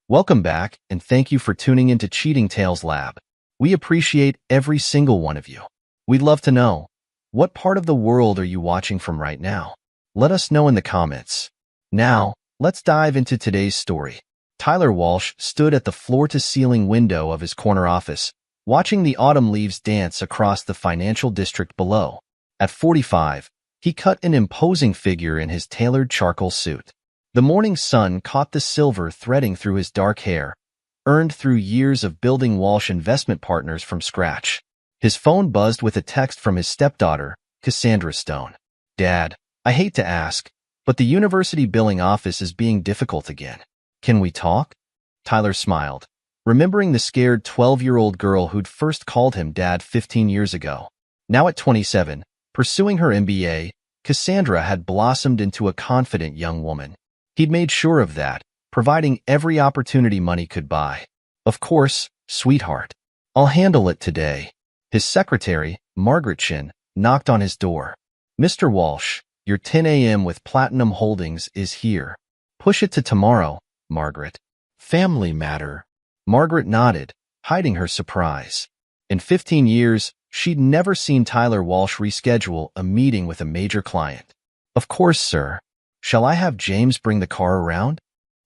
Welcome back, and thank you for tuning into Cheating Tales Lab. We appreciate every single one of you. We'd love to know, what part of the world are you watching from right now? Let us know in the comments. Now, let's dive into today's story. Tyler Walsh stood at the floor-to-ceiling window of his corner office, watching the autumn leaves dance across the financial district below. At 45, he cut an imposing figure in his tailored charcoal suit. The morning sun caught the silver threading through his dark hair, earned through years of building Walsh Investment Partners from scratch. His phone buzzed with a text from his stepdaughter, Cassandra Stone. "Dad, I hate to ask, but the university billing office is being difficult again. Can we talk?" Tyler smiled, remembering the scared 12-year-old girl who'd first called him dad 15 years ago. Now at 27, pursuing her MBA, Cassandra had blossomed into a confident young woman. He'd made sure of that, providing every opportunity money could buy. "Of course, sweetheart. I'll handle it today." His secretary, Margaret Chin, knocked on his door. "Mr. Walsh, your 10 a.m. with Platinum Holdings is here." "Push it to tomorrow, Margaret." "Family matter." Margaret nodded, hiding her surprise. In 15 years, she'd never seen Tyler Walsh reschedule a meeting with a major client. "Of course, sir. Shall I have James bring the car around?"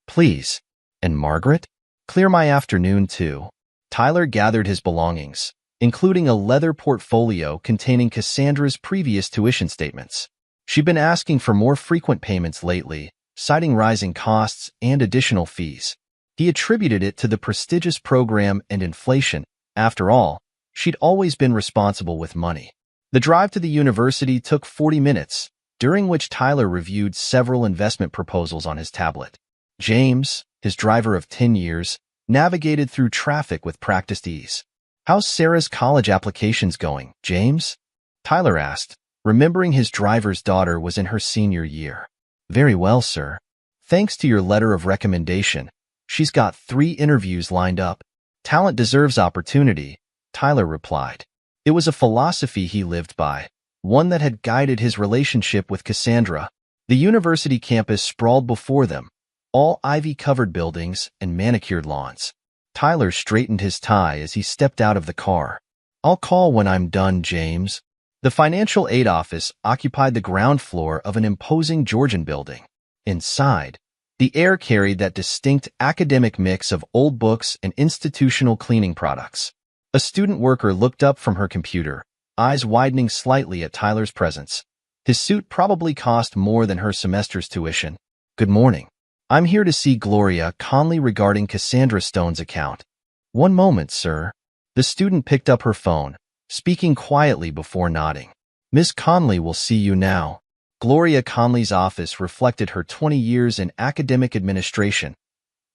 "Please." "And Margaret? Clear my afternoon, too." Tyler gathered his belongings, including a leather portfolio containing Cassandra's previous tuition statements. She'd been asking for more frequent payments lately, citing rising costs and additional fees. He attributed it to the prestigious program and inflation. After all, she'd always been responsible with money. The drive to the university took 40 minutes, during which Tyler reviewed several investment proposals on his tablet. James, his driver of 10 years, navigated through traffic with practiced ease. "How's Sarah's college applications going, James?" Tyler asked, remembering his driver's daughter was in her senior year. "Very well, sir. Thanks to your letter of recommendation, she's got 3 interviews lined up." "Talent deserves opportunity," Tyler replied. It was a philosophy he lived by, one that had guided his relationship with Cassandra. The university campus sprawled before them, all ivy-covered buildings and manicured lawns. Tyler straightened his tie as he stepped out of the car. "I'll call when I'm done, James." The financial aid office occupied the ground floor of an imposing Georgian building. Inside, the air carried that distinct academic mix of old books and institutional cleaning products. A student worker looked up from her computer, eyes widening slightly at Tyler's presence. His suit probably cost more than her semester's tuition. "Good morning. I'm here to see Gloria Conley regarding Cassandra Stone's account." "One moment, sir." The student picked up her phone, speaking quietly before nodding. "Miss Conley will see you now." Gloria Conley's office reflected her 20 years in academic administration,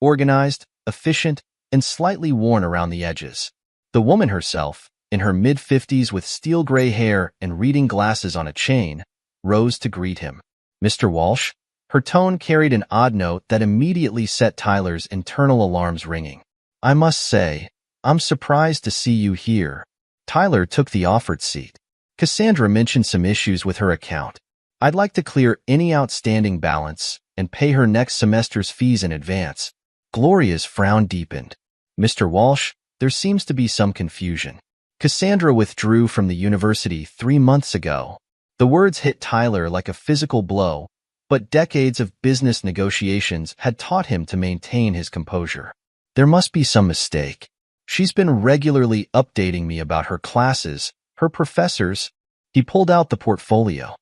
organized, efficient, and slightly worn around the edges. The woman herself, in her mid-50s with steel gray hair and reading glasses on a chain, rose to greet him. "Mr. Walsh?" Her tone carried an odd note that immediately set Tyler's internal alarms ringing. "I must say, I'm surprised to see you here." Tyler took the offered seat. "Cassandra mentioned some issues with her account. I'd like to clear any outstanding balance and pay her next semester's fees in advance." Gloria's frown deepened. "Mr. Walsh, there seems to be some confusion. Cassandra withdrew from the university 3 months ago." The words hit Tyler like a physical blow, but decades of business negotiations had taught him to maintain his composure. "There must be some mistake. She's been regularly updating me about her classes, her professors." He pulled out the portfolio.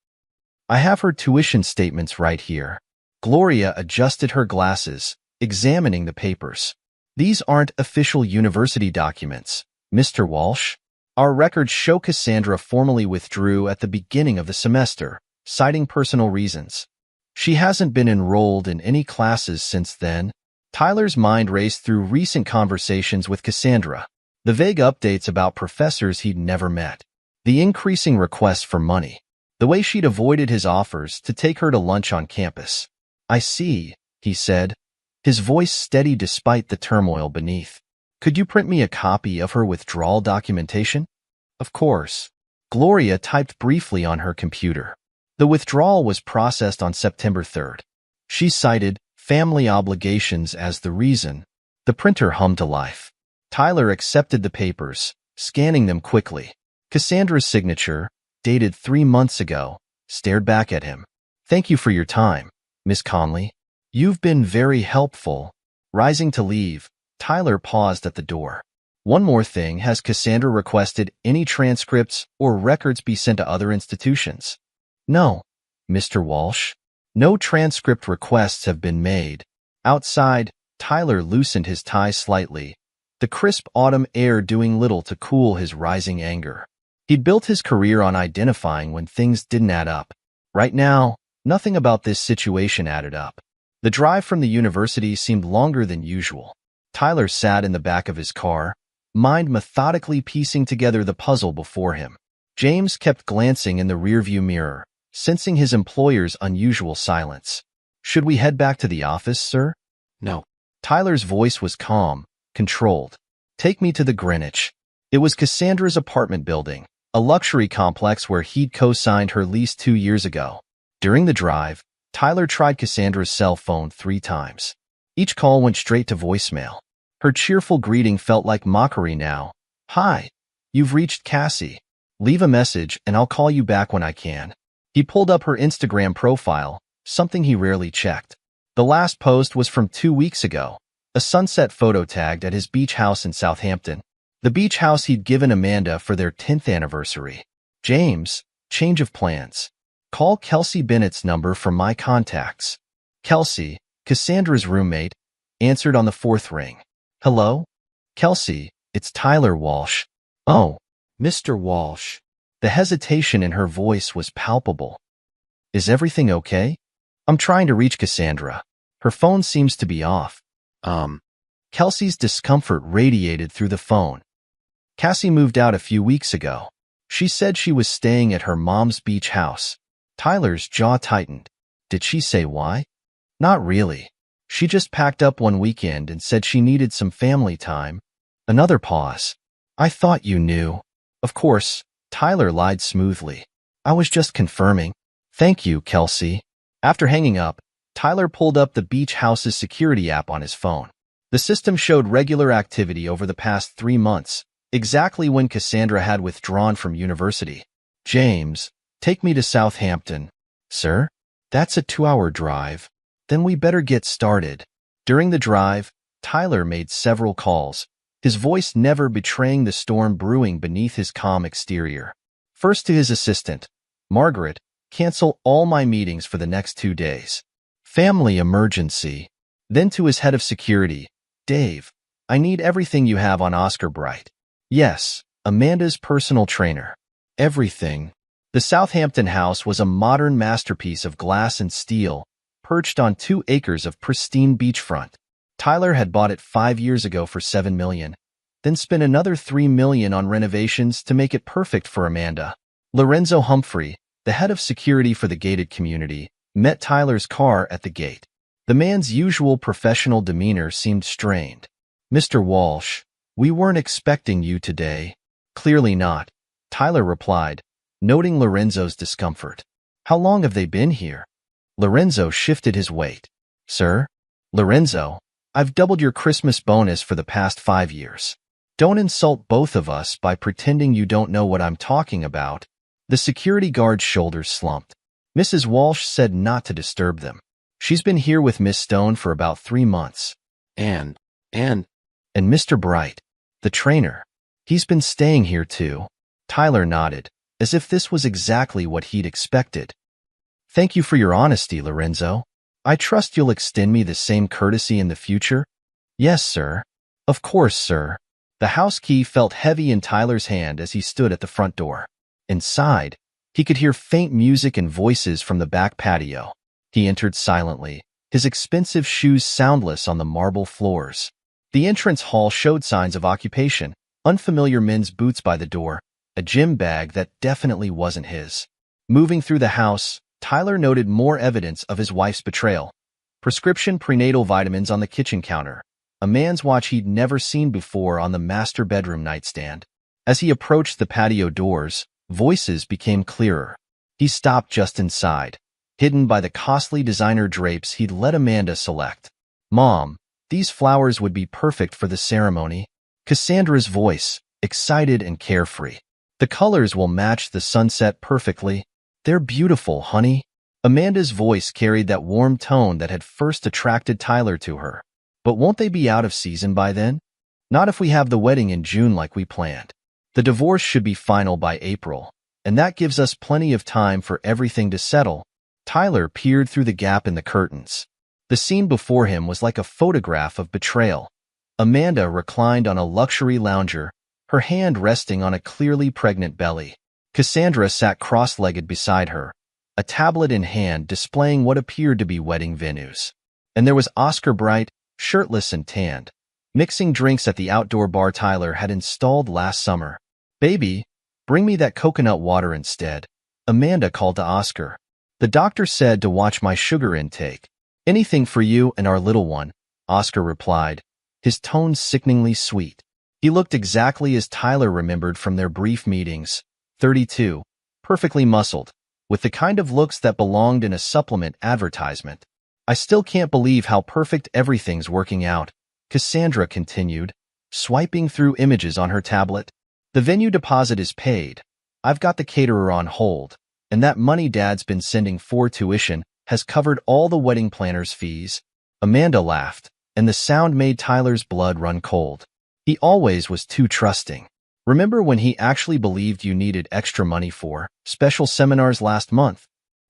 "I have her tuition statements right here." Gloria adjusted her glasses, examining the papers. "These aren't official university documents, Mr. Walsh. Our records show Cassandra formally withdrew at the beginning of the semester, citing personal reasons. She hasn't been enrolled in any classes since then." Tyler's mind raced through recent conversations with Cassandra, the vague updates about professors he'd never met, the increasing requests for money, the way she'd avoided his offers to take her to lunch on campus. "I see," he said, his voice steady despite the turmoil beneath. "Could you print me a copy of her withdrawal documentation?" "Of course." Gloria typed briefly on her computer. The withdrawal was processed on September 3rd. She cited family obligations as the reason. The printer hummed to life. Tyler accepted the papers, scanning them quickly. Cassandra's signature, dated 3 months ago, stared back at him. "Thank you for your time, Miss Conley. You've been very helpful." Rising to leave, Tyler paused at the door. "One more thing, has Cassandra requested any transcripts or records be sent to other institutions?" "No, Mr. Walsh. No transcript requests have been made." Outside, Tyler loosened his tie slightly, the crisp autumn air doing little to cool his rising anger. He'd built his career on identifying when things didn't add up. Right now, nothing about this situation added up. The drive from the university seemed longer than usual. Tyler sat in the back of his car, mind methodically piecing together the puzzle before him. James kept glancing in the rearview mirror, sensing his employer's unusual silence. "Should we head back to the office, sir?" No. Tyler's voice was calm, controlled. "Take me to the Greenwich." It was Cassandra's apartment building, a luxury complex where he'd co-signed her lease 2 years ago. During the drive, Tyler tried Cassandra's cell phone 3 times. Each call went straight to voicemail. Her cheerful greeting felt like mockery now. "Hi, you've reached Cassie. Leave a message and I'll call you back when I can." He pulled up her Instagram profile, something he rarely checked. The last post was from 2 weeks ago, a sunset photo tagged at his beach house in Southampton, the beach house he'd given Amanda for their 10th anniversary. "James, change of plans. Call Kelsey Bennett's number from my contacts." Kelsey, Cassandra's roommate, answered on the 4th ring. "Hello? Kelsey, it's Tyler Walsh." "Oh, Mr. Walsh." The hesitation in her voice was palpable. "Is everything okay? I'm trying to reach Cassandra. Her phone seems to be off." Kelsey's discomfort radiated through the phone. "Cassie moved out a few weeks ago. She said she was staying at her mom's beach house." Tyler's jaw tightened. "Did she say why?" "Not really. She just packed up one weekend and said she needed some family time." Another pause. "I thought you knew." "Of course," Tyler lied smoothly. "I was just confirming." "Thank you, Kelsey." After hanging up, Tyler pulled up the beach house's security app on his phone. The system showed regular activity over the past 3 months, exactly when Cassandra had withdrawn from university. "James, take me to Southampton." "Sir? That's a 2-hour drive." "Then we better get started." During the drive, Tyler made several calls, his voice never betraying the storm brewing beneath his calm exterior. First to his assistant, "Margaret, cancel all my meetings for the next 2 days. Family emergency." Then to his head of security, "Dave, I need everything you have on Oscar Bright." "Yes, Amanda's personal trainer." "Everything." The Southampton house was a modern masterpiece of glass and steel, perched on 2 acres of pristine beachfront. Tyler had bought it 5 years ago for $7 million, then spent another $3 million on renovations to make it perfect for Amanda. Lorenzo Humphrey, the head of security for the gated community, met Tyler's car at the gate. The man's usual professional demeanor seemed strained. "Mr. Walsh, we weren't expecting you today." "Clearly not," Tyler replied, noting Lorenzo's discomfort. "How long have they been here?" Lorenzo shifted his weight. "Sir? Lorenzo, I've doubled your Christmas bonus for the past 5 years. Don't insult both of us by pretending you don't know what I'm talking about." The security guard's shoulders slumped. Mrs. Walsh said not to disturb them. "She's been here with Miss Stone for about 3 months. And Mr. Bright, the trainer, he's been staying here too." Tyler nodded, as if this was exactly what he'd expected. "Thank you for your honesty, Lorenzo. I trust you'll extend me the same courtesy in the future." "Yes, sir." "Of course, sir." The house key felt heavy in Tyler's hand as he stood at the front door. Inside, he could hear faint music and voices from the back patio. He entered silently, his expensive shoes soundless on the marble floors. The entrance hall showed signs of occupation, unfamiliar men's boots by the door, a gym bag that definitely wasn't his. Moving through the house, Tyler noted more evidence of his wife's betrayal. Prescription prenatal vitamins on the kitchen counter, a man's watch he'd never seen before on the master bedroom nightstand. As he approached the patio doors, voices became clearer. He stopped just inside, hidden by the costly designer drapes he'd let Amanda select. "Mom, These flowers would be perfect for the ceremony. Cassandra's voice, excited and carefree. The colors will match the sunset perfectly. They're beautiful, honey. Amanda's voice carried that warm tone that had first attracted Tyler to her. But won't they be out of season by then? Not if we have the wedding in June like we planned. The divorce should be final by April, and that gives us plenty of time for everything to settle. Tyler peered through the gap in the curtains. The scene before him was like a photograph of betrayal. Amanda reclined on a luxury lounger, her hand resting on a clearly pregnant belly. Cassandra sat cross-legged beside her, a tablet in hand displaying what appeared to be wedding venues. And there was Oscar Bright, shirtless and tanned, mixing drinks at the outdoor bar Tyler had installed last summer. "Baby, bring me that coconut water instead," Amanda called to Oscar. "The doctor said to watch my sugar intake." "Anything for you and our little one," Oscar replied, his tone sickeningly sweet. He looked exactly as Tyler remembered from their brief meetings, 32, perfectly muscled, with the kind of looks that belonged in a supplement advertisement. "I still can't believe how perfect everything's working out," Cassandra continued, swiping through images on her tablet. "The venue deposit is paid. I've got the caterer on hold, and that money Dad's been sending for tuition has covered all the wedding planner's fees." Amanda laughed, and the sound made Tyler's blood run cold. He always was too trusting. "Remember when he actually believed you needed extra money for special seminars last month?"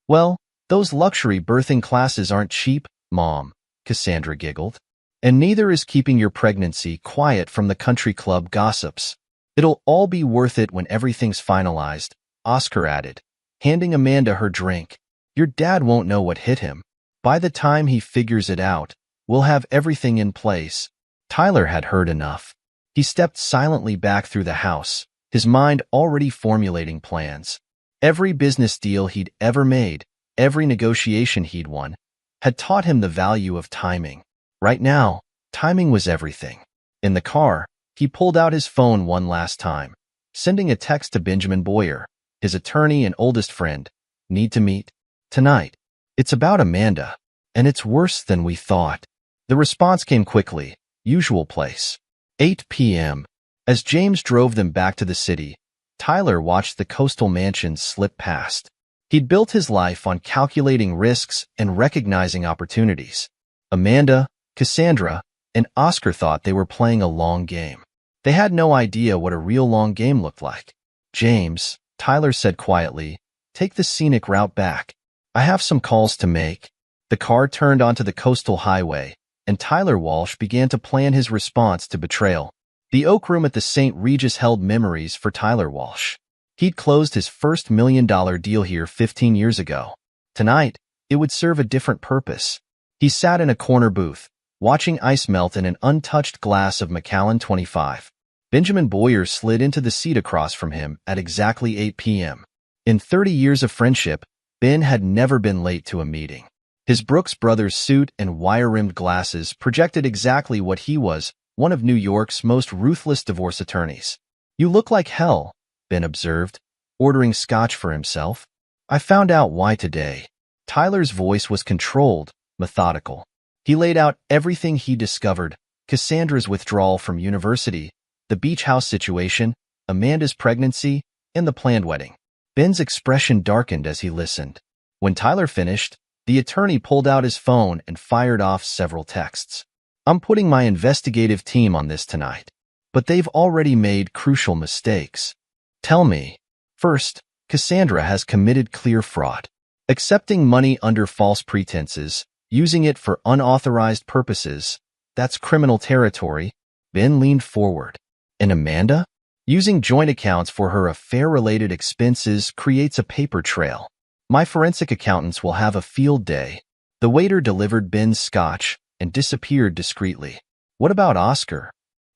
"Well, those luxury birthing classes aren't cheap, Mom," Cassandra giggled. "And neither is keeping your pregnancy quiet from the country club gossips. It'll all be worth it when everything's finalized," Oscar added, handing Amanda her drink. "Your dad won't know what hit him. By the time he figures it out, we'll have everything in place." Tyler had heard enough. He stepped silently back through the house, his mind already formulating plans. Every business deal he'd ever made, every negotiation he'd won, had taught him the value of timing. Right now, timing was everything. In the car, he pulled out his phone one last time, sending a text to Benjamin Boyer, his attorney and oldest friend. "Need to meet tonight. It's about Amanda, and it's worse than we thought." The response came quickly, usual place. 8 p.m. As James drove them back to the city, Tyler watched the coastal mansions slip past. He'd built his life on calculating risks and recognizing opportunities. Amanda, Cassandra, and Oscar thought they were playing a long game. They had no idea what a real long game looked like. "James," Tyler said quietly, "take the scenic route back. I have some calls to make." The car turned onto the coastal highway, and Tyler Walsh began to plan his response to betrayal. The Oak Room at the St. Regis held memories for Tyler Walsh. He'd closed his first $1 million deal here 15 years ago. Tonight, it would serve a different purpose. He sat in a corner booth, watching ice melt in an untouched glass of Macallan 25. Benjamin Boyer slid into the seat across from him at exactly 8 p.m. In 30 years of friendship, Ben had never been late to a meeting. His Brooks Brothers suit and wire-rimmed glasses projected exactly what he was, one of New York's most ruthless divorce attorneys. "You look like hell," Ben observed, ordering scotch for himself. "I found out why today." Tyler's voice was controlled, methodical. He laid out everything he discovered: Cassandra's withdrawal from university, the beach house situation, Amanda's pregnancy, and the planned wedding. Ben's expression darkened as he listened. When Tyler finished, the attorney pulled out his phone and fired off several texts. "I'm putting my investigative team on this tonight, but they've already made crucial mistakes." "Tell me." "First, Cassandra has committed clear fraud. Accepting money under false pretenses, using it for unauthorized purposes, that's criminal territory." Ben leaned forward. "And Amanda? Using joint accounts for her affair-related expenses creates a paper trail. My forensic accountants will have a field day." The waiter delivered Ben's scotch and disappeared discreetly. "What about Oscar?"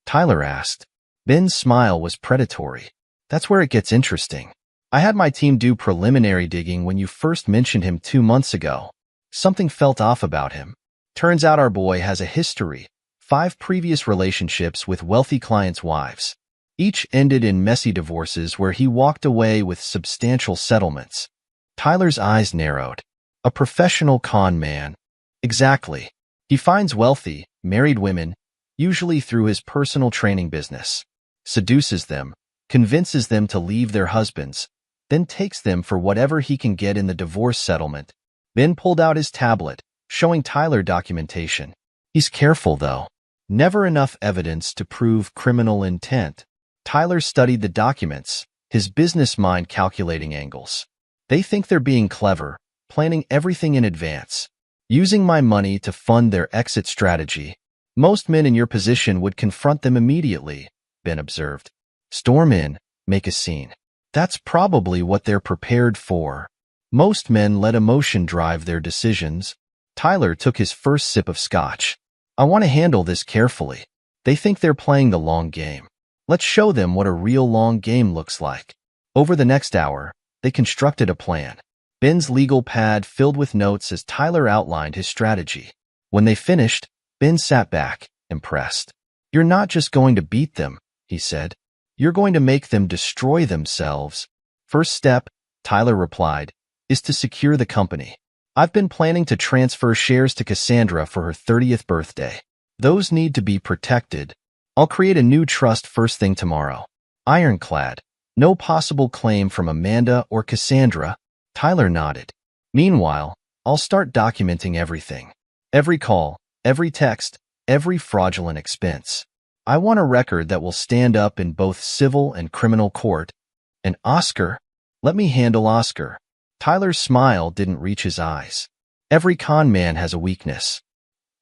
Tyler asked. Ben's smile was predatory. "That's where it gets interesting. I had my team do preliminary digging when you first mentioned him 2 months ago. Something felt off about him. Turns out our boy has a history, 5 previous relationships with wealthy clients' wives. Each ended in messy divorces where he walked away with substantial settlements." Tyler's eyes narrowed. "A professional con man." "Exactly. He finds wealthy, married women, usually through his personal training business, seduces them, convinces them to leave their husbands, then takes them for whatever he can get in the divorce settlement. Ben pulled out his tablet, showing Tyler documentation. He's careful, though. Never enough evidence to prove criminal intent. Tyler studied the documents, his business mind calculating angles. They think they're being clever, planning everything in advance, using my money to fund their exit strategy. Most men in your position would confront them immediately, Ben observed. Storm in, make a scene. That's probably what they're prepared for. Most men let emotion drive their decisions. Tyler took his first sip of scotch. I want to handle this carefully. They think they're playing the long game. Let's show them what a real long game looks like. Over the next hour, they constructed a plan. Ben's legal pad filled with notes as Tyler outlined his strategy. When they finished, Ben sat back, impressed. You're not just going to beat them, he said. You're going to make them destroy themselves. First step, Tyler replied, is to secure the company. I've been planning to transfer shares to Cassandra for her 30th birthday. Those need to be protected. I'll create a new trust first thing tomorrow. Ironclad. No possible claim from Amanda or Cassandra. Tyler nodded. Meanwhile, I'll start documenting everything. Every call, every text, every fraudulent expense. I want a record that will stand up in both civil and criminal court. And Oscar? Let me handle Oscar. Tyler's smile didn't reach his eyes. Every con man has a weakness.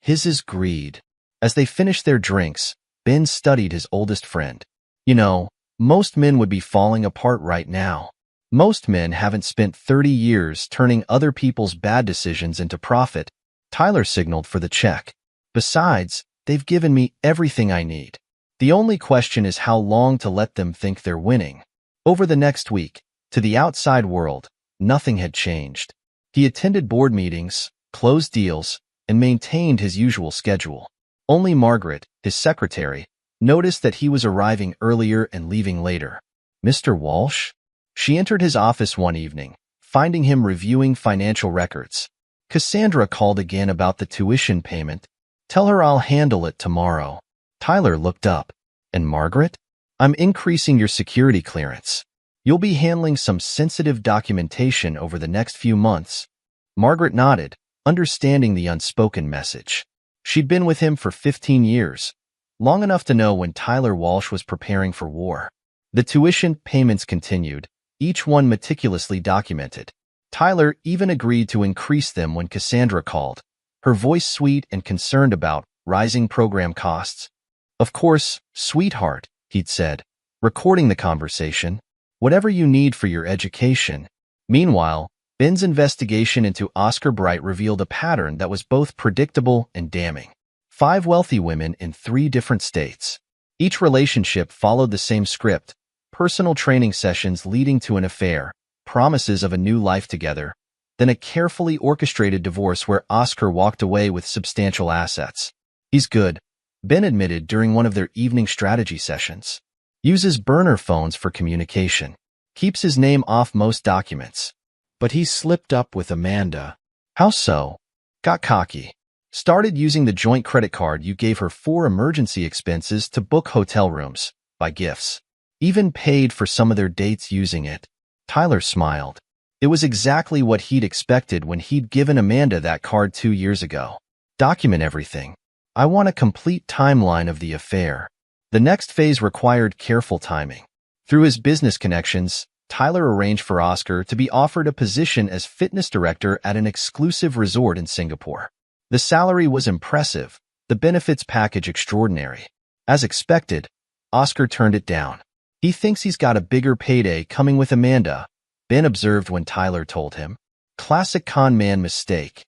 His is greed. As they finished their drinks, Ben studied his oldest friend. You know, most men would be falling apart right now. Most men haven't spent 30 years turning other people's bad decisions into profit. Tyler signaled for the check. Besides, they've given me everything I need. The only question is how long to let them think they're winning. Over the next week, to the outside world, nothing had changed. He attended board meetings, closed deals, and maintained his usual schedule. Only Margaret, his secretary, noticed that he was arriving earlier and leaving later. Mr. Walsh? She entered his office one evening, finding him reviewing financial records. Cassandra called again about the tuition payment. Tell her I'll handle it tomorrow. Tyler looked up. And Margaret? I'm increasing your security clearance. You'll be handling some sensitive documentation over the next few months. Margaret nodded, understanding the unspoken message. She'd been with him for 15 years, long enough to know when Tyler Walsh was preparing for war. The tuition payments continued, each one meticulously documented. Tyler even agreed to increase them when Cassandra called, her voice sweet and concerned about rising program costs. Of course, sweetheart, he'd said, recording the conversation. Whatever you need for your education. Meanwhile, Ben's investigation into Oscar Bright revealed a pattern that was both predictable and damning. 5 wealthy women in 3 different states. Each relationship followed the same script: personal training sessions leading to an affair, promises of a new life together, then a carefully orchestrated divorce where Oscar walked away with substantial assets. He's good, Ben admitted during one of their evening strategy sessions. Uses burner phones for communication. Keeps his name off most documents. But he slipped up with Amanda. How so? Got cocky. Started using the joint credit card you gave her for emergency expenses to book hotel rooms, buy gifts. Even paid for some of their dates using it. Tyler smiled. It was exactly what he'd expected when he'd given Amanda that card 2 years ago. Document everything. I want a complete timeline of the affair. The next phase required careful timing. Through his business connections, Tyler arranged for Oscar to be offered a position as fitness director at an exclusive resort in Singapore. The salary was impressive, the benefits package extraordinary. As expected, Oscar turned it down. He thinks he's got a bigger payday coming with Amanda, Ben observed when Tyler told him. Classic con man mistake.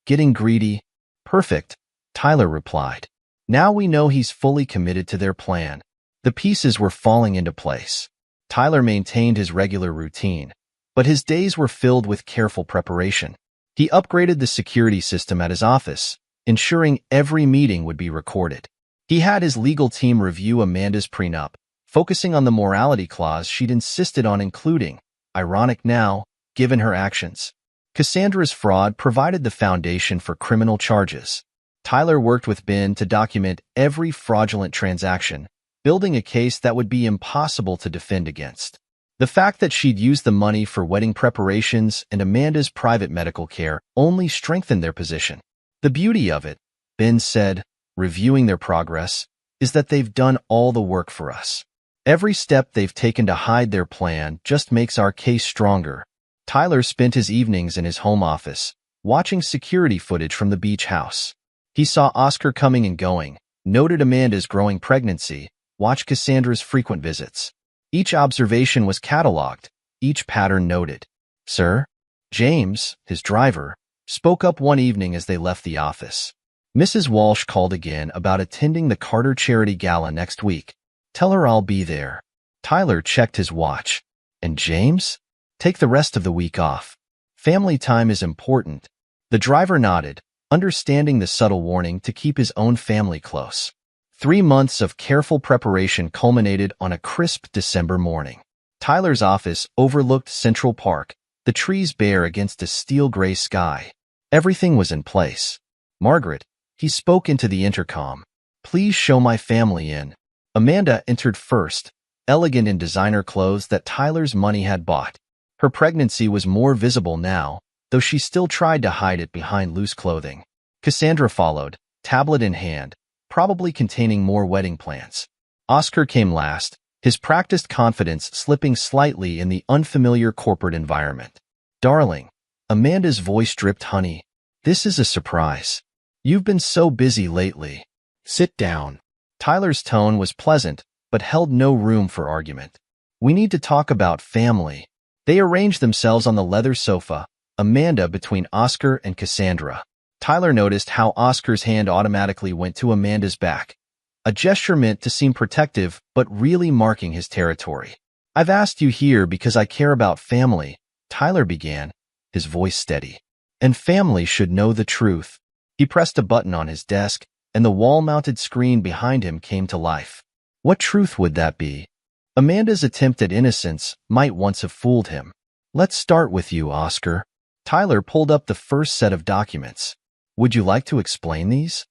Getting greedy. Perfect, Tyler replied. Now we know he's fully committed to their plan. The pieces were falling into place. Tyler maintained his regular routine, but his days were filled with careful preparation. He upgraded the security system at his office, ensuring every meeting would be recorded. He had his legal team review Amanda's prenup, focusing on the morality clause she'd insisted on including, ironic now, given her actions. Cassandra's fraud provided the foundation for criminal charges. Tyler worked with Ben to document every fraudulent transaction, building a case that would be impossible to defend against. The fact that she'd used the money for wedding preparations and Amanda's private medical care only strengthened their position. The beauty of it, Ben said, reviewing their progress, is that they've done all the work for us. Every step they've taken to hide their plan just makes our case stronger. Tyler spent his evenings in his home office, watching security footage from the beach house. He saw Oscar coming and going, noted Amanda's growing pregnancy, watched Cassandra's frequent visits. Each observation was cataloged, each pattern noted. Sir? James, his driver, spoke up one evening as they left the office. Mrs. Walsh called again about attending the Carter Charity Gala next week. Tell her I'll be there. Tyler checked his watch. And James? Take the rest of the week off. Family time is important. The driver nodded, understanding the subtle warning to keep his own family close. 3 months of careful preparation culminated on a crisp December morning. Tyler's office overlooked Central Park, the trees bare against a steel-gray sky. Everything was in place. Margaret, he spoke into the intercom. Please show my family in. Amanda entered first, elegant in designer clothes that Tyler's money had bought. Her pregnancy was more visible now, though she still tried to hide it behind loose clothing. Cassandra followed, tablet in hand, probably containing more wedding plans. Oscar came last, his practiced confidence slipping slightly in the unfamiliar corporate environment. Darling, Amanda's voice dripped honey. This is a surprise. You've been so busy lately. Sit down. Tyler's tone was pleasant, but held no room for argument. We need to talk about family. They arranged themselves on the leather sofa, Amanda between Oscar and Cassandra. Tyler noticed how Oscar's hand automatically went to Amanda's back, a gesture meant to seem protective but really marking his territory. I've asked you here because I care about family, Tyler began, his voice steady. And family should know the truth. He pressed a button on his desk, and the wall-mounted screen behind him came to life. What truth would that be? Amanda's attempt at innocence might once have fooled him. Let's start with you, Oscar. Tyler pulled up the first set of documents. Would you like to explain these?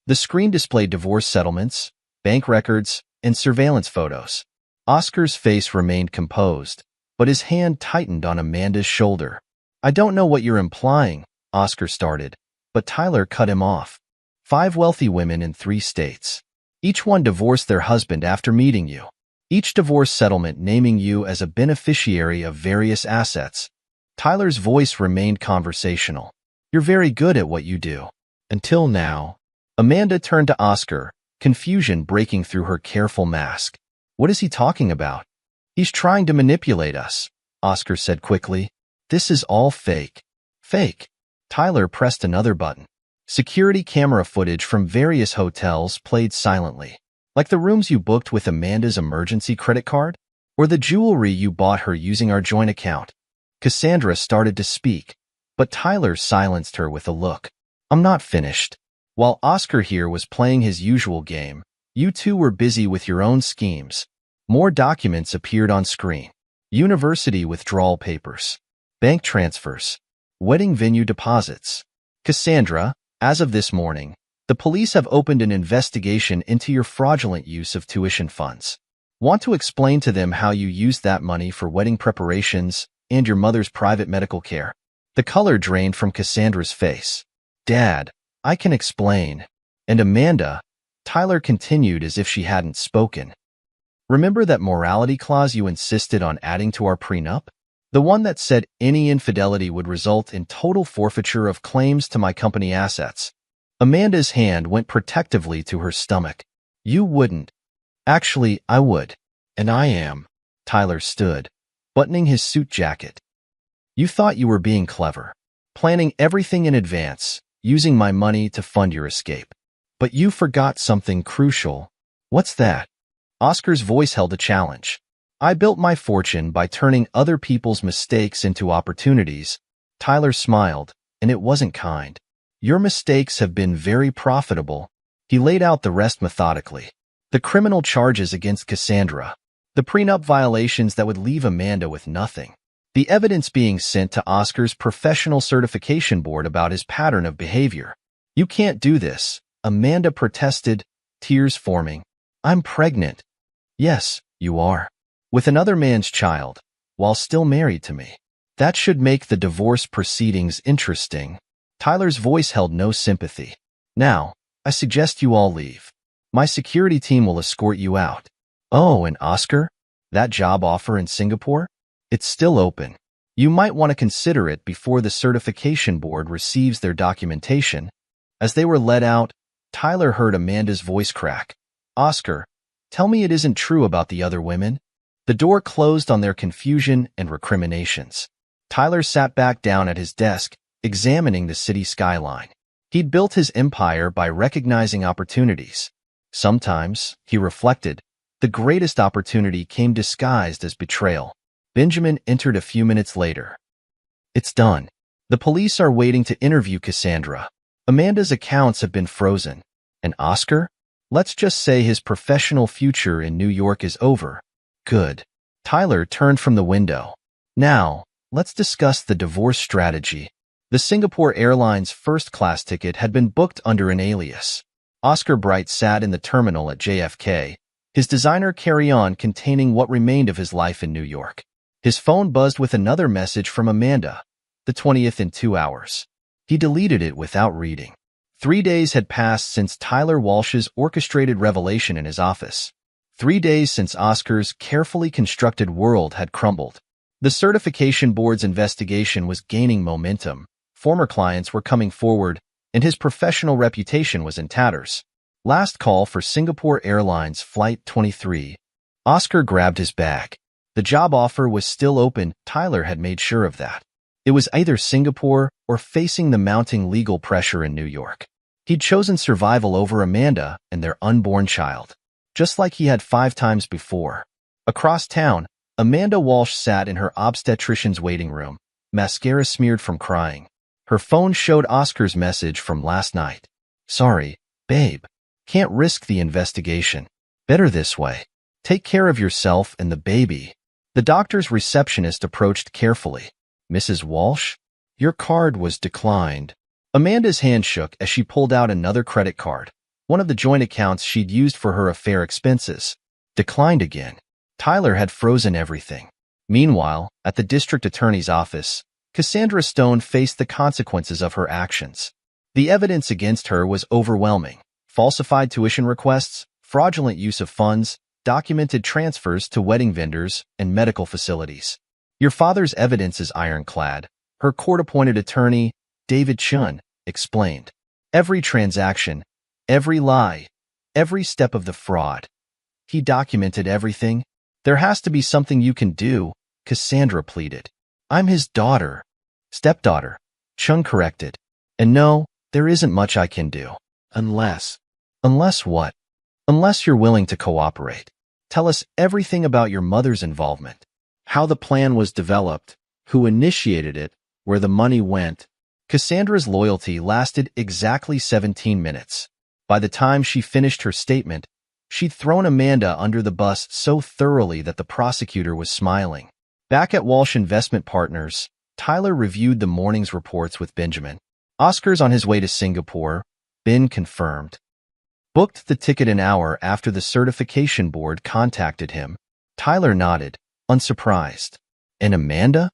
The screen displayed divorce settlements, bank records, and surveillance photos. Oscar's face remained composed, but his hand tightened on Amanda's shoulder. I don't know what you're implying, Oscar started, but Tyler cut him off. 5 wealthy women in 3 states. Each one divorced their husband after meeting you. Each divorce settlement naming you as a beneficiary of various assets. Tyler's voice remained conversational. You're very good at what you do. Until now. Amanda turned to Oscar, confusion breaking through her careful mask. What is he talking about? He's trying to manipulate us, Oscar said quickly. This is all fake. Fake. Tyler pressed another button. Security camera footage from various hotels played silently. Like the rooms you booked with Amanda's emergency credit card? Or the jewelry you bought her using our joint account? Cassandra started to speak, but Tyler silenced her with a look. I'm not finished. While Oscar here was playing his usual game, you two were busy with your own schemes. More documents appeared on screen. University withdrawal papers. Bank transfers. Wedding venue deposits. Cassandra, as of this morning, the police have opened an investigation into your fraudulent use of tuition funds. Want to explain to them how you used that money for wedding preparations and your mother's private medical care? The color drained from Cassandra's face. Dad, I can explain. And Amanda, Tyler continued as if she hadn't spoken. Remember that morality clause you insisted on adding to our prenup? The one that said any infidelity would result in total forfeiture of claims to my company assets. Amanda's hand went protectively to her stomach. You wouldn't. Actually, I would. And I am. Tyler stood, buttoning his suit jacket. You thought you were being clever, planning everything in advance, using my money to fund your escape. But you forgot something crucial. What's that? Oscar's voice held a challenge. I built my fortune by turning other people's mistakes into opportunities. Tyler smiled, and it wasn't kind. Your mistakes have been very profitable. He laid out the rest methodically. The criminal charges against Cassandra. The prenup violations that would leave Amanda with nothing. The evidence being sent to Oscar's professional certification board about his pattern of behavior. You can't do this, Amanda protested, tears forming. I'm pregnant. Yes, you are. With another man's child, while still married to me. That should make the divorce proceedings interesting. Tyler's voice held no sympathy. Now, I suggest you all leave. My security team will escort you out. Oh, and Oscar? That job offer in Singapore? It's still open. You might want to consider it before the certification board receives their documentation. As they were led out, Tyler heard Amanda's voice crack. Oscar, tell me it isn't true about the other women. The door closed on their confusion and recriminations. Tyler sat back down at his desk, examining the city skyline. He'd built his empire by recognizing opportunities. Sometimes, he reflected, the greatest opportunity came disguised as betrayal. Benjamin entered a few minutes later. It's done. The police are waiting to interview Cassandra. Amanda's accounts have been frozen. And Oscar? Let's just say his professional future in New York is over. Good. Tyler turned from the window. Now, let's discuss the divorce strategy. The Singapore Airlines first-class ticket had been booked under an alias. Oscar Bright sat in the terminal at JFK, his designer carry-on containing what remained of his life in New York. His phone buzzed with another message from Amanda, the 20th in 2 hours. He deleted it without reading. 3 days had passed since Tyler Walsh's orchestrated revelation in his office. 3 days since Oscar's carefully constructed world had crumbled. The certification board's investigation was gaining momentum. Former clients were coming forward, and his professional reputation was in tatters. Last call for Singapore Airlines Flight 23. Oscar grabbed his bag. The job offer was still open. Tyler had made sure of that. It was either Singapore or facing the mounting legal pressure in New York. He'd chosen survival over Amanda and their unborn child, just like he had 5 times before. Across town, Amanda Walsh sat in her obstetrician's waiting room, mascara smeared from crying. Her phone showed Oscar's message from last night. Sorry, babe. Can't risk the investigation. Better this way. Take care of yourself and the baby. The doctor's receptionist approached carefully. Mrs. Walsh? Your card was declined. Amanda's hand shook as she pulled out another credit card, one of the joint accounts she'd used for her affair expenses. Declined again. Tyler had frozen everything. Meanwhile, at the district attorney's office, Cassandra Stone faced the consequences of her actions. The evidence against her was overwhelming. Falsified tuition requests, fraudulent use of funds, documented transfers to wedding vendors and medical facilities. Your father's evidence is ironclad, her court-appointed attorney, David Chun, explained. Every transaction, every lie, every step of the fraud. He documented everything. There has to be something you can do, Cassandra pleaded. I'm his daughter. Stepdaughter, Chun corrected. And no, there isn't much I can do. Unless what? Unless you're willing to cooperate. Tell us everything about your mother's involvement. How the plan was developed, who initiated it, where the money went. Cassandra's loyalty lasted exactly 17 minutes. By the time she finished her statement, she'd thrown Amanda under the bus so thoroughly that the prosecutor was smiling. Back at Walsh Investment Partners, Tyler reviewed the morning's reports with Benjamin. Oscar's on his way to Singapore. Ben confirmed. Booked the ticket an hour after the certification board contacted him. Tyler nodded, unsurprised. And Amanda?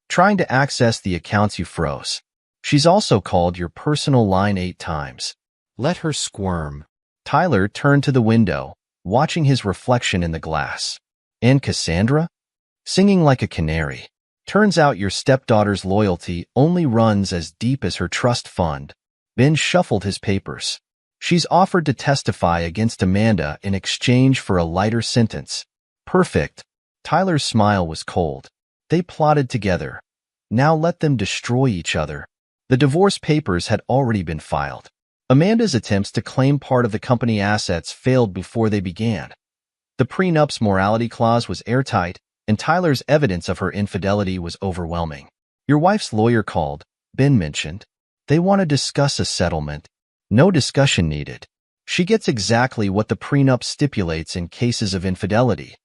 Trying to access the accounts you froze. She's also called your personal line 8 times. Let her squirm. Tyler turned to the window, watching his reflection in the glass. And Cassandra? Singing like a canary. Turns out your stepdaughter's loyalty only runs as deep as her trust fund. Ben shuffled his papers. She's offered to testify against Amanda in exchange for a lighter sentence. Perfect. Tyler's smile was cold. They plotted together. Now let them destroy each other. The divorce papers had already been filed. Amanda's attempts to claim part of the company assets failed before they began. The prenup's morality clause was airtight, and Tyler's evidence of her infidelity was overwhelming. Your wife's lawyer called, Ben mentioned. They want to discuss a settlement. No discussion needed. She gets exactly what the prenup stipulates in cases of infidelity.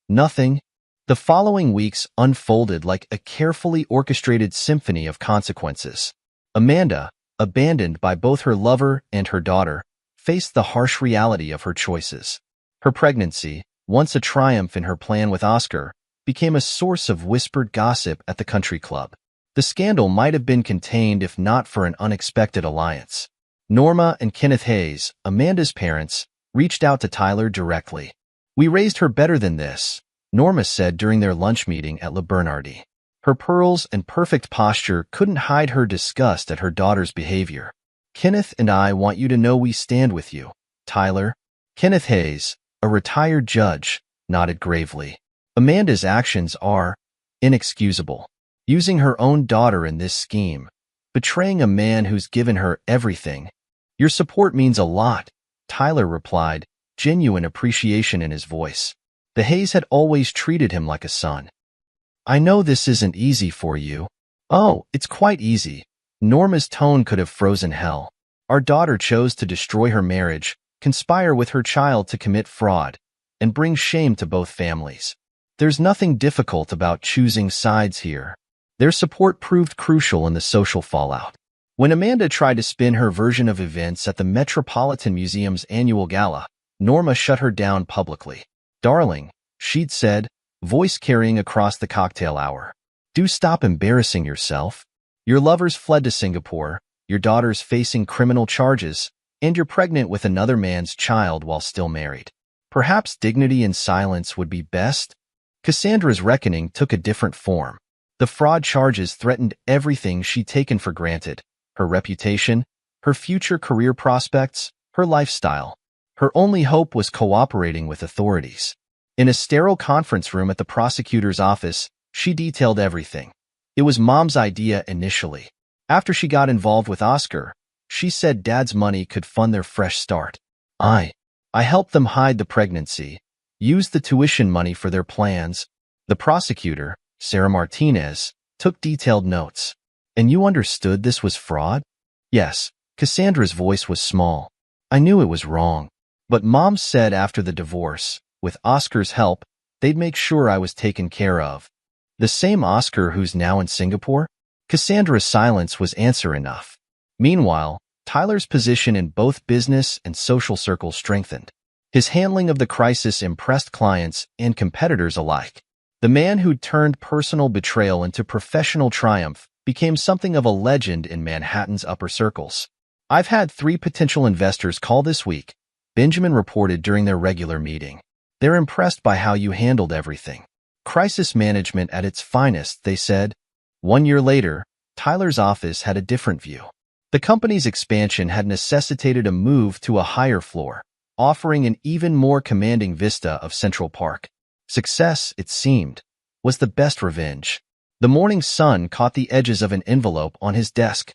Nothing. The following weeks unfolded like a carefully orchestrated symphony of consequences. Amanda, abandoned by both her lover and her daughter, faced the harsh reality of her choices. Her pregnancy, once a triumph in her plan with Oscar, became a source of whispered gossip at the country club. The scandal might have been contained if not for an unexpected alliance. Norma and Kenneth Hayes, Amanda's parents, reached out to Tyler directly. "We raised her better than this," Norma said during their lunch meeting at Le Bernardi. Her pearls and perfect posture couldn't hide her disgust at her daughter's behavior. "Kenneth and I want you to know we stand with you, Tyler." Kenneth Hayes, a retired judge, nodded gravely. "Amanda's actions are inexcusable. Using her own daughter in this scheme, betraying a man who's given her everything. Your support means a lot," Tyler replied, genuine appreciation in his voice. The Hayes had always treated him like a son. "I know this isn't easy for you." "Oh, it's quite easy." Norma's tone could have frozen hell. "Our daughter chose to destroy her marriage, conspire with her child to commit fraud, and bring shame to both families. There's nothing difficult about choosing sides here." Their support proved crucial in the social fallout. When Amanda tried to spin her version of events at the Metropolitan Museum's annual gala, Norma shut her down publicly. "Darling," she'd said, voice carrying across the cocktail hour, "do stop embarrassing yourself. Your lover's fled to Singapore, your daughter's facing criminal charges, and you're pregnant with another man's child while still married. Perhaps dignity and silence would be best." Cassandra's reckoning took a different form. The fraud charges threatened everything she'd taken for granted: her reputation, her future career prospects, her lifestyle. Her only hope was cooperating with authorities. In a sterile conference room at the prosecutor's office, she detailed everything. It was Mom's idea initially. After she got involved with Oscar, she said Dad's money could fund their fresh start. I helped them hide the pregnancy, used the tuition money for their plans." The prosecutor, Sarah Martinez, took detailed notes. "And you understood this was fraud?" "Yes." Cassandra's voice was small. "I knew it was wrong. But Mom said after the divorce, with Oscar's help, they'd make sure I was taken care of." "The same Oscar who's now in Singapore?" Cassandra's silence was answer enough. Meanwhile, Tyler's position in both business and social circles strengthened. His handling of the crisis impressed clients and competitors alike. The man who'd turned personal betrayal into professional triumph became something of a legend in Manhattan's upper circles. "I've had 3 potential investors call this week," Benjamin reported during their regular meeting. "They're impressed by how you handled everything. Crisis management at its finest," they said. 1 year later, Tyler's office had a different view. The company's expansion had necessitated a move to a higher floor, offering an even more commanding vista of Central Park. Success, it seemed, was the best revenge. The morning sun caught the edges of an envelope on his desk,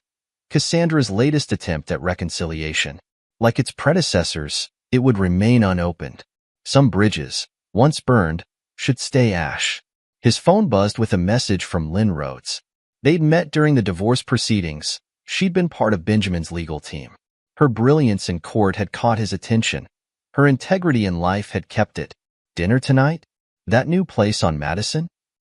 Cassandra's latest attempt at reconciliation. Like its predecessors, it would remain unopened. Some bridges, once burned, should stay ash. His phone buzzed with a message from Lynn Rhodes. They'd met during the divorce proceedings. She'd been part of Benjamin's legal team. Her brilliance in court had caught his attention. Her integrity in life had kept it. "Dinner tonight? That new place on Madison?"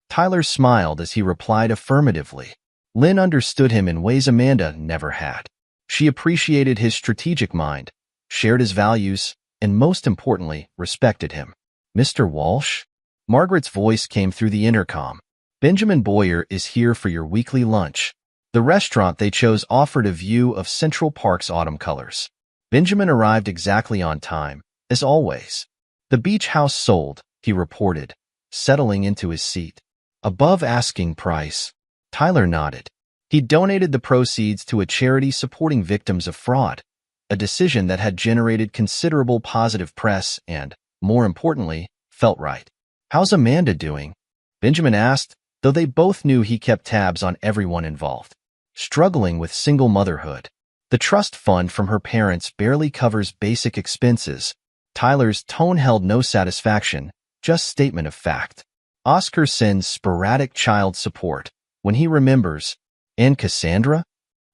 Tyler smiled as he replied affirmatively. Lynn understood him in ways Amanda never had. She appreciated his strategic mind, shared his values, and most importantly, respected him. "Mr. Walsh?" Margaret's voice came through the intercom. "Benjamin Boyer is here for your weekly lunch." The restaurant they chose offered a view of Central Park's autumn colors. Benjamin arrived exactly on time, as always. "The beach house sold," he reported, settling into his seat. "Above asking price." Tyler nodded. He donated the proceeds to a charity supporting victims of fraud, a decision that had generated considerable positive press and, more importantly, felt right. "How's Amanda doing?" Benjamin asked, though they both knew he kept tabs on everyone involved. "Struggling with single motherhood. The trust fund from her parents barely covers basic expenses." Tyler's tone held no satisfaction, just statement of fact. "Oscar sends sporadic child support when he remembers." "And Cassandra?"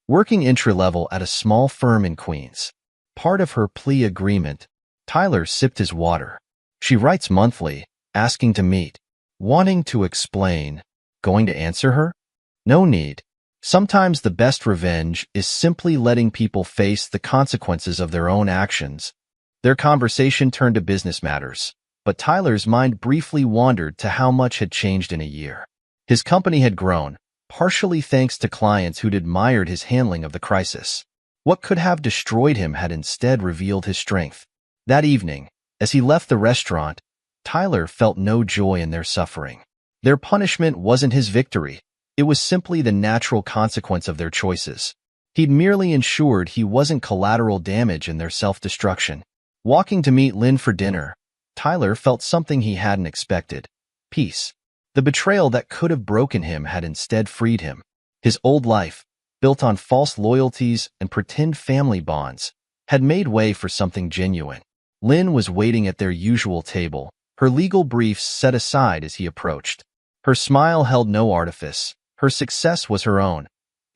"Working entry-level at a small firm in Queens. Part of her plea agreement." Tyler sipped his water. "She writes monthly, asking to meet." "Wanting to explain." "Going to answer her?" "No need." Sometimes the best revenge is simply letting people face the consequences of their own actions. Their conversation turned to business matters, but Tyler's mind briefly wandered to how much had changed in a year. His company had grown, partially thanks to clients who'd admired his handling of the crisis. What could have destroyed him had instead revealed his strength. That evening, as he left the restaurant, Tyler felt no joy in their suffering. Their punishment wasn't his victory. It was simply the natural consequence of their choices. He'd merely ensured he wasn't collateral damage in their self-destruction. Walking to meet Lynn for dinner, Tyler felt something he hadn't expected: peace. The betrayal that could have broken him had instead freed him. His old life, built on false loyalties and pretend family bonds, had made way for something genuine. Lynn was waiting at their usual table, her legal briefs set aside as he approached. Her smile held no artifice. Her success was her own,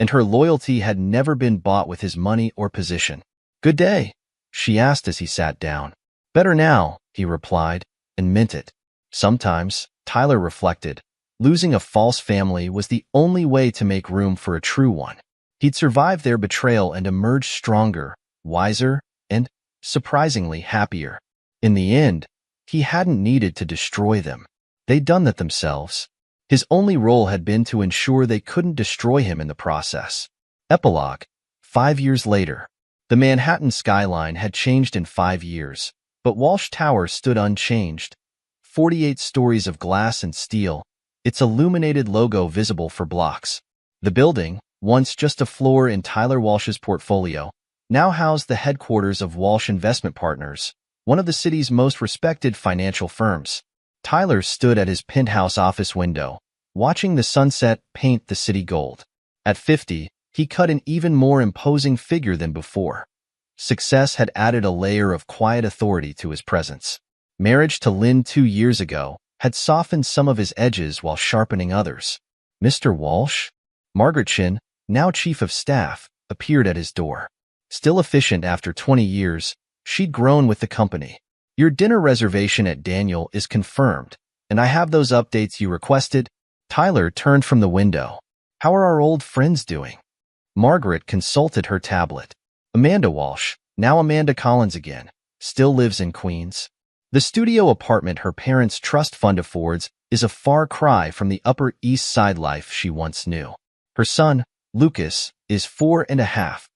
and her loyalty had never been bought with his money or position. "Good day," she asked as he sat down. "Better now," he replied, and meant it. Sometimes, Tyler reflected, losing a false family was the only way to make room for a true one. He'd survived their betrayal and emerged stronger, wiser, and, surprisingly, happier. In the end, he hadn't needed to destroy them. They'd done that themselves. His only role had been to ensure they couldn't destroy him in the process. Epilogue. 5 years later. The Manhattan skyline had changed in 5 years, but Walsh Tower stood unchanged. 48 stories of glass and steel, its illuminated logo visible for blocks. The building, once just a floor in Tyler Walsh's portfolio, now housed the headquarters of Walsh Investment Partners, one of the city's most respected financial firms. Tyler stood at his penthouse office window, watching the sunset paint the city gold. At 50, he cut an even more imposing figure than before. Success had added a layer of quiet authority to his presence. Marriage to Lynn 2 years ago had softened some of his edges while sharpening others. "Mr. Walsh?" Margaret Chin, now chief of staff, appeared at his door. Still efficient after 20 years, she'd grown with the company. "Your dinner reservation at Daniel is confirmed, and I have those updates you requested." Tyler turned from the window. "How are our old friends doing?" Margaret consulted her tablet. "Amanda Walsh, now Amanda Collins again, still lives in Queens. The studio apartment her parents' trust fund affords is a far cry from the Upper East Side life she once knew. Her son, Lucas, is 4.5.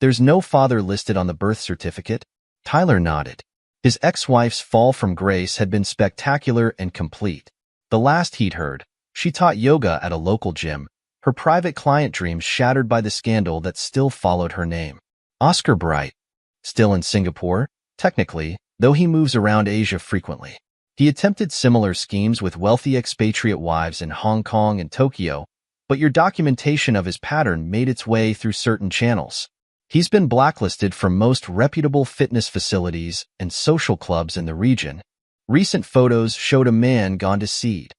There's no father listed on the birth certificate." Tyler nodded. His ex-wife's fall from grace had been spectacular and complete. The last he'd heard, she taught yoga at a local gym, her private client dreams shattered by the scandal that still followed her name. Oscar Bright, still in Singapore, technically, though he moves around Asia frequently. He attempted similar schemes with wealthy expatriate wives in Hong Kong and Tokyo, but your documentation of his pattern made its way through certain channels. He's been blacklisted from most reputable fitness facilities and social clubs in the region. Recent photos showed a man gone to seed.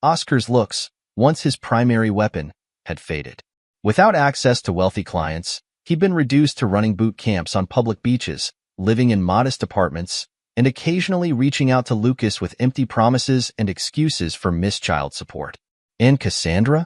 Oscar's looks, once his primary weapon, had faded. Without access to wealthy clients, he'd been reduced to running boot camps on public beaches, living in modest apartments, and occasionally reaching out to Lucas with empty promises and excuses for missed child support. "And Cassandra?"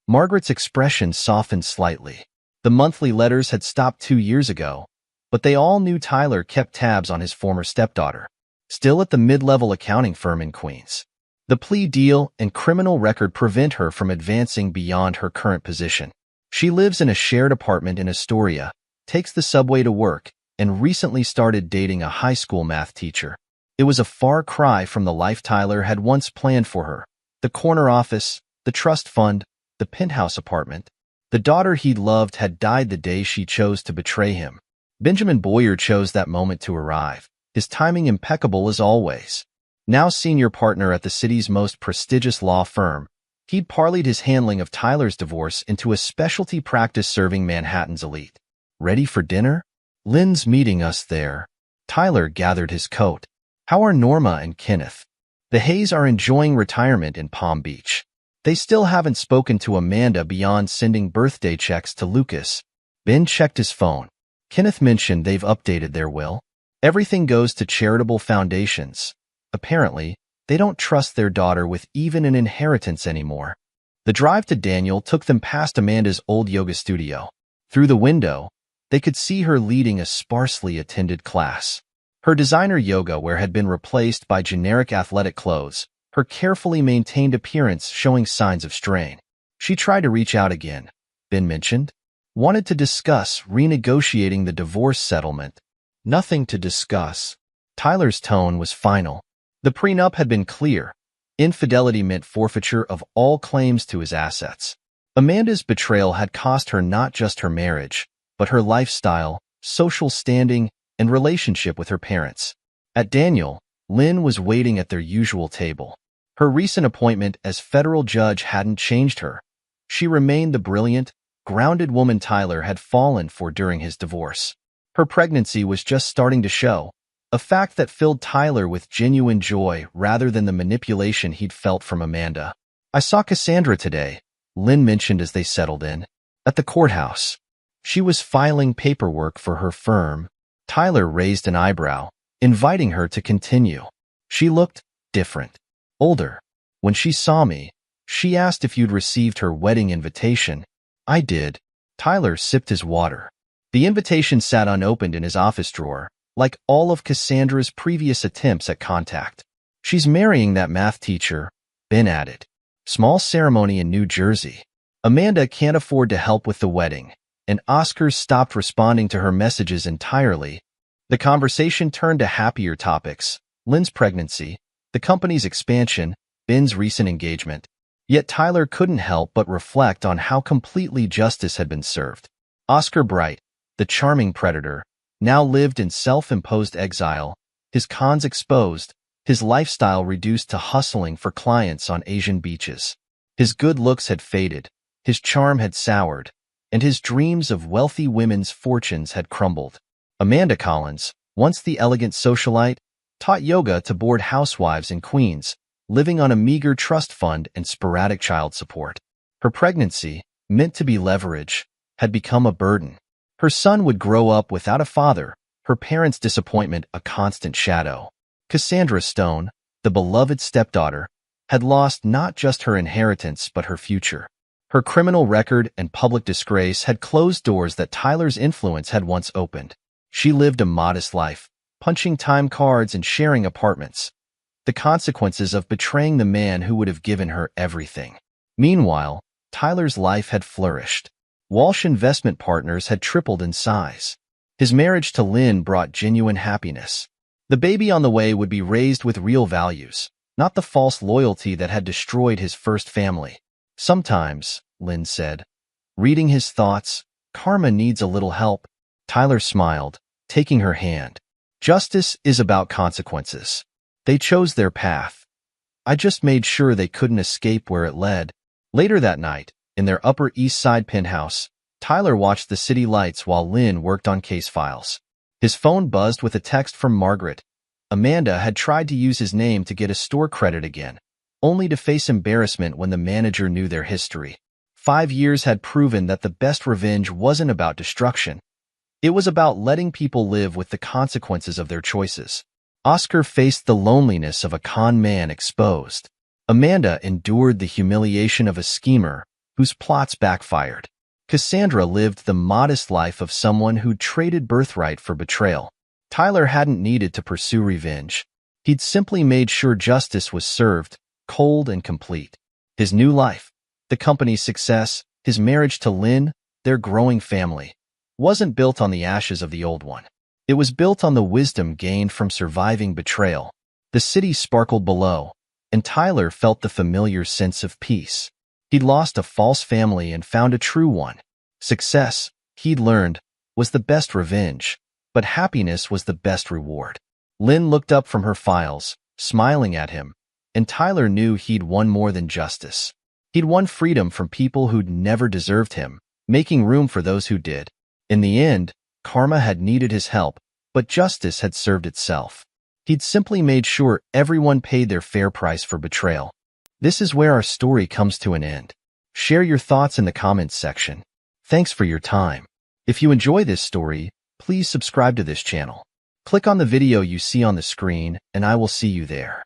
Margaret's expression softened slightly. The monthly letters had stopped 2 years ago, but they all knew Tyler kept tabs on his former stepdaughter, still at the mid-level accounting firm in Queens. The plea deal and criminal record prevent her from advancing beyond her current position. She lives in a shared apartment in Astoria, takes the subway to work, and recently started dating a high school math teacher. It was a far cry from the life Tyler had once planned for her: the corner office, the trust fund, the penthouse apartment. The daughter he'd loved had died the day she chose to betray him. Benjamin Boyer chose that moment to arrive, his timing impeccable as always. Now senior partner at the city's most prestigious law firm, he'd parlayed his handling of Tyler's divorce into a specialty practice serving Manhattan's elite. "Ready for dinner? Lynn's meeting us there." Tyler gathered his coat. "How are Norma and Kenneth?" "The Hayes are enjoying retirement in Palm Beach. They still haven't spoken to Amanda beyond sending birthday checks to Lucas." Ben checked his phone. "Kenneth mentioned they've updated their will. Everything goes to charitable foundations. Apparently, they don't trust their daughter with even an inheritance anymore." The drive to Daniel took them past Amanda's old yoga studio. Through the window, they could see her leading a sparsely attended class. Her designer yoga wear had been replaced by generic athletic clothes, her carefully maintained appearance showing signs of strain. She tried to reach out again. Been mentioned? Wanted to discuss renegotiating the divorce settlement. Nothing to discuss. Tyler's tone was final. The prenup had been clear. Infidelity meant forfeiture of all claims to his assets. Amanda's betrayal had cost her not just her marriage, but her lifestyle, social standing, and relationship with her parents. At Daniel, Lynn was waiting at their usual table. Her recent appointment as federal judge hadn't changed her. She remained the brilliant, grounded woman Tyler had fallen for during his divorce. Her pregnancy was just starting to show, a fact that filled Tyler with genuine joy rather than the manipulation he'd felt from Amanda. "I saw Cassandra today," Lynn mentioned as they settled in. "At the courthouse. She was filing paperwork for her firm." Tyler raised an eyebrow, inviting her to continue. She looked different, older. "When she saw me, she asked if you'd received her wedding invitation." "I did." Tyler sipped his water. The invitation sat unopened in his office drawer, like all of Cassandra's previous attempts at contact. "She's marrying that math teacher," Ben added. "Small ceremony in New Jersey. Amanda can't afford to help with the wedding," and Oscar stopped responding to her messages entirely. The conversation turned to happier topics: Lynn's pregnancy, the company's expansion, Ben's recent engagement. Yet Tyler couldn't help but reflect on how completely justice had been served. Oscar Bright, the charming predator, now lived in self-imposed exile, his cons exposed, his lifestyle reduced to hustling for clients on Asian beaches. His good looks had faded, his charm had soured, and his dreams of wealthy women's fortunes had crumbled. Amanda Collins, once the elegant socialite, taught yoga to bored housewives in Queens, living on a meager trust fund and sporadic child support. Her pregnancy, meant to be leverage, had become a burden. Her son would grow up without a father, her parents' disappointment a constant shadow. Cassandra Stone, the beloved stepdaughter, had lost not just her inheritance but her future. Her criminal record and public disgrace had closed doors that Tyler's influence had once opened. She lived a modest life, punching time cards and sharing apartments. The consequences of betraying the man who would have given her everything. Meanwhile, Tyler's life had flourished. Walsh Investment Partners had tripled in size. His marriage to Lynn brought genuine happiness. The baby on the way would be raised with real values, not the false loyalty that had destroyed his first family. "Sometimes," Lynn said, reading his thoughts, "karma needs a little help." Tyler smiled, taking her hand. "Justice is about consequences. They chose their path. I just made sure they couldn't escape where it led." Later that night, in their Upper East Side penthouse, Tyler watched the city lights while Lynn worked on case files. His phone buzzed with a text from Margaret. Amanda had tried to use his name to get a store credit again, only to face embarrassment when the manager knew their history. 5 years had proven that the best revenge wasn't about destruction. It was about letting people live with the consequences of their choices. Oscar faced the loneliness of a con man exposed. Amanda endured the humiliation of a schemer whose plots backfired. Cassandra lived the modest life of someone who'd traded birthright for betrayal. Tyler hadn't needed to pursue revenge. He'd simply made sure justice was served, cold and complete. His new life, the company's success, his marriage to Lynn, their growing family, wasn't built on the ashes of the old one. It was built on the wisdom gained from surviving betrayal. The city sparkled below, and Tyler felt the familiar sense of peace. He'd lost a false family and found a true one. Success, he'd learned, was the best revenge, but happiness was the best reward. Lynn looked up from her files, smiling at him, and Tyler knew he'd won more than justice. He'd won freedom from people who'd never deserved him, making room for those who did. In the end, karma had needed his help, but justice had served itself. He'd simply made sure everyone paid their fair price for betrayal. This is where our story comes to an end. Share your thoughts in the comments section. Thanks for your time. If you enjoy this story, please subscribe to this channel. Click on the video you see on the screen, and I will see you there.